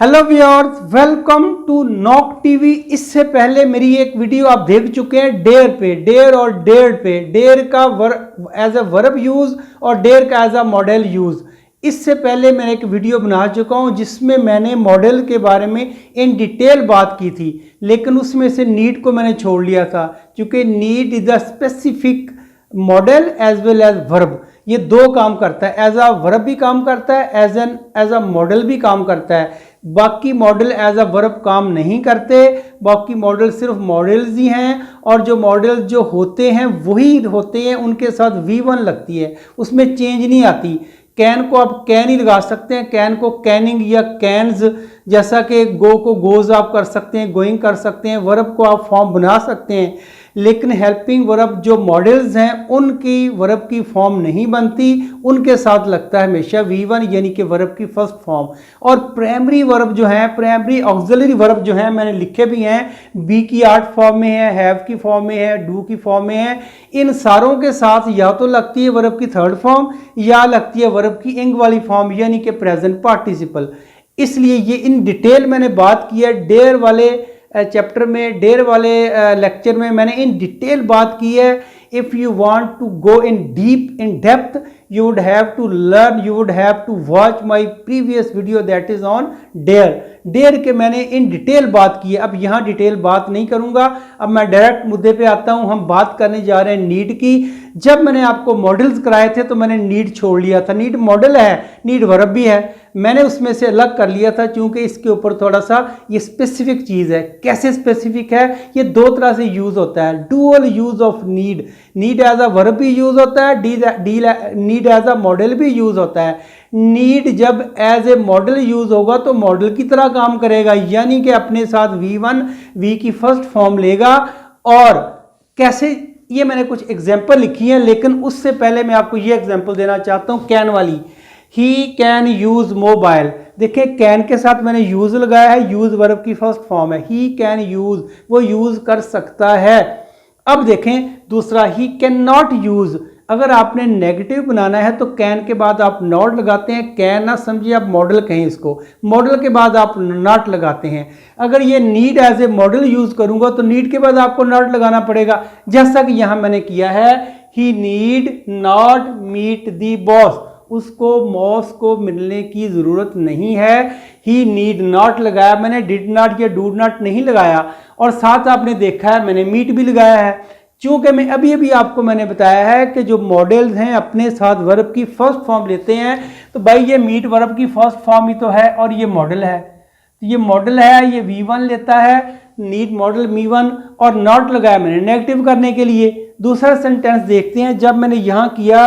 Hello viewers, welcome to Knock TV. इससे पहले मेरी एक वीडियो आप देख चुके हैं डेयर पे, डेयर और डेयर पे, डेयर का एज अ वर्ब यूज और डेयर का एज अ मॉडल यूज। इससे पहले मैं एक वीडियो बना चुका हूं जिसमें मैंने मॉडल के बारे में इन डिटेल बात की थी, लेकिन उसमें से नीड को मैंने छोड़ लिया था क्योंकि need is the specific model as well as verb. ये दो काम करता है, एज अ वर्ब भी काम करता है, एज अ मॉडल भी काम करता है। बाकी मॉडल एज अ वर्ब काम नहीं करते, बाकी मॉडल सिर्फ मॉडल्स ही हैं और जो मॉडल जो होते हैं वही होते हैं, उनके साथ V1 लगती है, उसमें चेंज नहीं आती। कैन को आप कैन ही लगा सकते हैं, कैन को कैनिंग या कैन्स, जैसा कि गो को गोज आप कर सकते हैं, गोइंग कर सकते हैं, वर्ब को आप फॉर्म बना सकते हैं। लेकिन हेल्पिंग वर्ब जो मॉडल्स हैं उनकी वर्ब की फॉर्म नहीं बनती, उनके साथ लगता है हमेशा V1 यानी कि वर्ब की फर्स्ट फॉर्म। और प्राइमरी वर्ब जो है, प्राइमरी ऑक्सिलरी वर्ब जो है मैंने लिखे भी हैं, बी की आर्ट फॉर्म में है, हैव की फॉर्म में है, डू की फॉर्म में है। इन सारों के साथ या तो लगती है वर्ब की थर्ड फॉर्म या लगती है वर्ब की इंग वाली फॉर्म यानी कि प्रेजेंट पार्टिसिपल। इसलिए ये इन डिटेल मैंने बात की है डेयर वाले चैप्टर में, डेयर वाले लेक्चर में मैंने इन डिटेल बात की है। If you want to go in deep in depth you would have to learn, you would have to watch my previous video that is on there के मैंने in detail बात की है। अब यहाँ डिटेल बात नहीं करूँगा, अब मैं डायरेक्ट मुद्दे पे आता हूँ। हम बात करने जा रहे हैं नीड की। जब मैंने आपको मॉडल्स कराए थे तो मैंने नीड छोड़ लिया था। नीड मॉडल है, नीड वर्ब भी है, मैंने उसमें से अलग कर लिया था क्योंकि इसके ऊपर थोड़ा सा ये स्पेसिफिक चीज़ है। कैसे स्पेसिफिक है? ये दो तरह से यूज़ होता है, dual use of need. Need as a verb भी यूज़ होता है, नीड एज अ मॉडल भी यूज़ होता है। नीड जब एज ए मॉडल यूज होगा तो मॉडल की तरह काम करेगा, यानी कि अपने साथ V1 V की फर्स्ट फॉर्म लेगा। और कैसे, ये मैंने कुछ एग्जांपल लिखी हैं, लेकिन उससे पहले मैं आपको ये एग्जांपल देना चाहता हूं कैन वाली। He can use mobile. देखिए कैन के साथ मैंने यूज लगाया है, यूज वर्ब की फर्स्ट फॉर्म है। ही कैन यूज, वो यूज कर सकता है। अब देखें दूसरा, ही कैन नॉट यूज। अगर आपने नेगेटिव बनाना है तो कैन के बाद आप नॉट लगाते हैं। कैन ना समझिए आप मॉडल कहें इसको, मॉडल के बाद आप नॉट लगाते हैं। अगर ये need as a modal use करूंगा तो नीड के बाद आपको नॉट लगाना पड़ेगा, जैसा कि यहां मैंने किया है। He need not meet the boss, उसको बॉस को मिलने की जरूरत नहीं है। ही नीड नॉट लगाया मैंने, डिड नॉट या डू नॉट नहीं लगाया। और साथ आपने देखा है मैंने मीट भी लगाया है, क्योंकि मैं अभी आपको मैंने बताया है कि जो मॉडल्स हैं अपने साथ वर्ब की फर्स्ट फॉर्म लेते हैं। तो भाई ये मीट वर्ब की फर्स्ट फॉर्म ही तो है और ये मॉडल है, तो ये मॉडल है, ये V1 लेता है, नीड मॉडल V1। और नॉट लगाया मैंने नेगेटिव करने के लिए। दूसरा सेंटेंस देखते हैं, जब मैंने यहाँ किया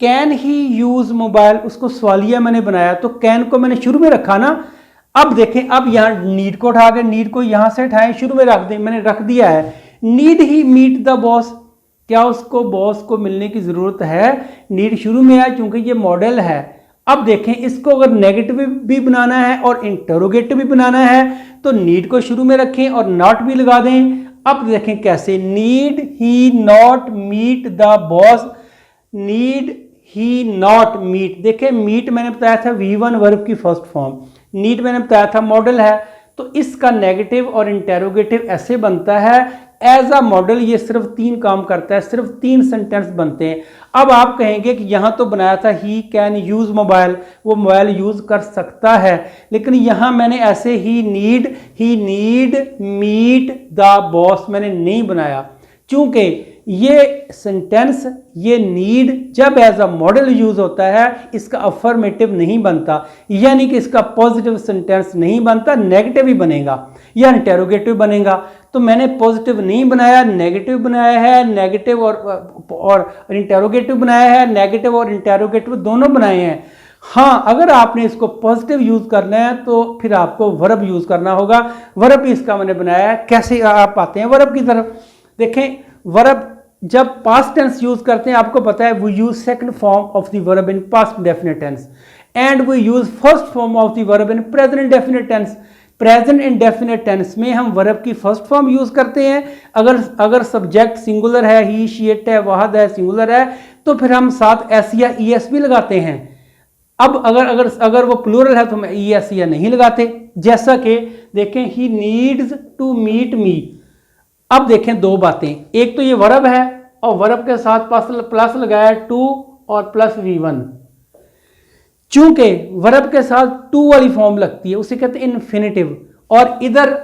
कैन ही यूज मोबाइल, उसको सवालिया मैंने बनाया, तो कैन को मैंने शुरू में रखा ना। अब देखें, अब यहाँ नीड को उठा के, नीड को यहाँ से उठाएं, शुरू में रख दें, मैंने रख दिया है। Need he meet the boss, क्या उसको बॉस को मिलने की जरूरत है? नीड शुरू में है क्योंकि ये मॉडल है। अब देखें, इसको अगर नेगेटिव भी बनाना है और इंटरोगेटिव भी बनाना है तो नीड को शुरू में रखें और नॉट भी लगा दें। अब देखें कैसे, need he not meet the boss, need he not meet. देखें मीट मैंने बताया था V1 वर्ब की फर्स्ट फॉर्म, नीड मैंने बताया था मॉडल है। तो इसका नेगेटिव और इंटेरोगेटिव ऐसे बनता है, एज अ मॉडल ये सिर्फ 3 काम करता है, सिर्फ 3 सेंटेंस बनते हैं। अब आप कहेंगे कि यहां तो बनाया था ही कैन यूज मोबाइल, वो मोबाइल यूज कर सकता है, लेकिन यहां मैंने ऐसे ही नीड मीट द बॉस मैंने नहीं बनाया, क्योंकि ये सेंटेंस, ये नीड जब एज अ मॉडल यूज होता है इसका अफर्मेटिव नहीं बनता, यानी कि इसका पॉजिटिव सेंटेंस नहीं बनता, नेगेटिव ही बनेगा या इंटेरोगेटिव बनेगा। तो मैंने पॉजिटिव नहीं बनाया, नेगेटिव बनाया है, नेगेटिव और इंटेरोगेटिव बनाया है, नेगेटिव और इंटेरोगेटिव दोनों बनाए हैं। हाँ, अगर आपने इसको पॉजिटिव यूज करना है तो फिर आपको वर्ब यूज करना होगा। वर्ब भी इसका मैंने बनाया है। कैसे आप आते हैं वर्ब की तरफ? देखें, वर्ब जब पास्ट टेंस यूज करते हैं, आपको पता है we use second form of the verb in past definite tense and we use first form of the verb in present indefinite tense. Present indefinite tense में हम वर्ब की first form use करते हैं। अगर सब्जेक्ट सिंगुलर है, ही she it है, वहद है, singular है, तो फिर हम साथ एस या ES भी लगाते हैं। अब अगर वो प्लूरल है तो हम ES या नहीं लगाते। जैसा कि देखें he needs to meet me. अब देखें दो बातें, एक तो ये वर्ब है और वर्ब के साथ प्लस लगाया टू और प्लस V1। चूंकि वर्ब के साथ टू वाली फॉर्म लगती है उसे कहते हैं इन्फिनेटिव, और इधर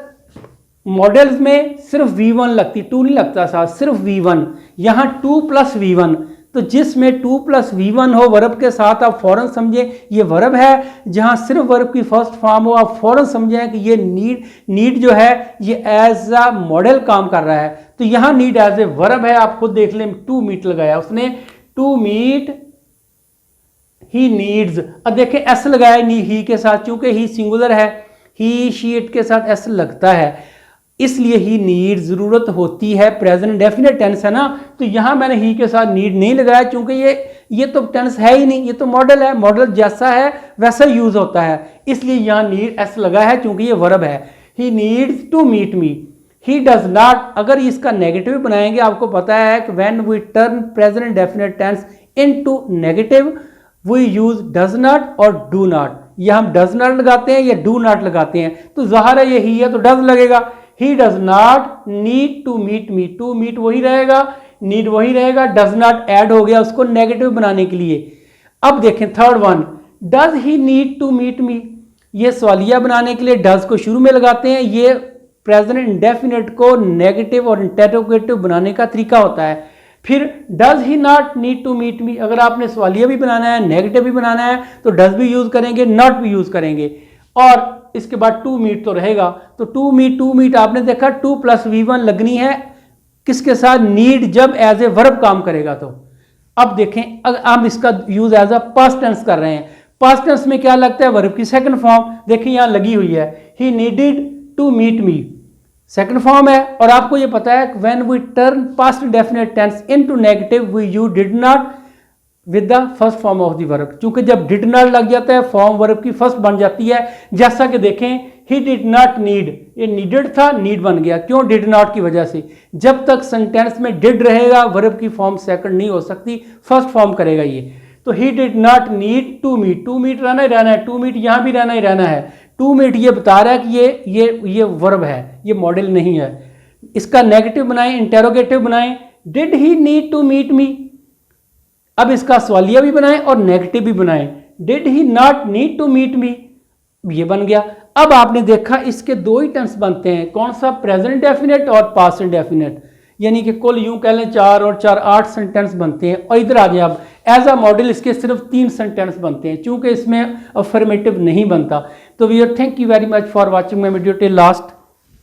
मॉडल्स में सिर्फ V1 लगती, टू नहीं लगता साथ, सिर्फ V1। यहां टू प्लस V1, तो जिसमें टू प्लस V1 हो वर्ब के साथ आप फौरन समझें ये वर्ब है। जहां सिर्फ वर्ब की फर्स्ट फॉर्म हो आप फौरन समझें कि ये नीड जो है ये एज अ मॉडल काम कर रहा है। तो यहां नीड एज ए वर्ब है, आप खुद देख लें, टू मीट लगाया उसने, टू मीट ही नीड्स। अब देखें एस लगाया ही के साथ, चूंकि ही सिंगुलर है, ही शी इट के साथ एस लगता है, इसलिए ही नीड जरूरत होती है। प्रेजेंट डेफिनेट टेंस है ना, तो यहां मैंने ही के साथ नीड नहीं लगाया क्योंकि ये तो टेंस है ही नहीं, ये तो मॉडल है, मॉडल जैसा है वैसा यूज होता है, इसलिए यहां नीड एस लगा है क्योंकि ये वर्ब है। He needs to meet me. He does not, अगर इसका नेगेटिव बनाएंगे आपको पता है कि when we turn present definite tense into negative we use does not और डू नॉट। या हम डज नॉट लगाते हैं या डू नॉट लगाते हैं, तो जाहिर है ये ही है तो डज लगेगा। He does not need to meet me, to meet वही रहेगा, नीड वही रहेगा, डज नॉट ऐड हो गया उसको नेगेटिव बनाने के लिए। अब देखें third one, does he need to meet me. ये सवालिया बनाने के लिए डज को शुरू में लगाते हैं, ये प्रेजेंट इंडेफिनिट को नेगेटिव और इंटेरोगेटिव बनाने का तरीका होता है। फिर does he not need to meet me, अगर आपने सवालिया भी बनाना है नेगेटिव भी बनाना है तो डज भी यूज करेंगे, नॉट भी यूज करेंगे, और इसके बाद टू मीट तो रहेगा। तो टू मीट आपने देखा टू प्लस V1 लगनी है किसके साथ, नीड, जब एज ए वर्ब काम करेगा। तो अब देखें हम इसका use as a past tense कर रहे हैं, पास्ट टेंस में क्या लगता है, वर्ब की सेकंड फॉर्म, देखिए यहां लगी हुई है, he needed to meet me, second form है। और आपको ये पता है when we turn past definite tense into negative we use did not with the first form of the verb, क्योंकि जब डिड नॉट लग जाता है फॉर्म वर्ब की फर्स्ट बन जाती है। जैसा कि देखें ही डिड नॉट नीड, ये नीडेड था, नीड बन गया, क्यों, डिड नॉट की वजह से। जब तक सेंटेंस में डिड रहेगा वर्ब की फॉर्म सेकंड नहीं हो सकती, फर्स्ट फॉर्म करेगा ये। तो he did not need to meet रहना ही रहना है, टू मीट यहां भी रहना ही रहना है। टू मीट ये बता रहा है कि ये वर्ब है, ये मॉडल नहीं है। इसका नेगेटिव बनाएं, इंटेरोगेटिव बनाएं, did he need to meet me. अब इसका सवालिया भी बनाएं और नेगेटिव भी बनाएं, did he not need to meet me, ये बन गया। अब आपने देखा इसके दो ही टेंस बनते हैं, कौन सा, प्रेजेंट डेफिनेट और पास्ट इंडेफिनिट, यानी कि कुल यूं कह लें 4 और 4 8 सेंटेंस बनते हैं। और इधर आ जाए अब एज अ मॉडल इसके सिर्फ 3 सेंटेंस बनते हैं, चूंकि इसमें अफर्मेटिव नहीं बनता। तो we are thank you very much for watching my video till last.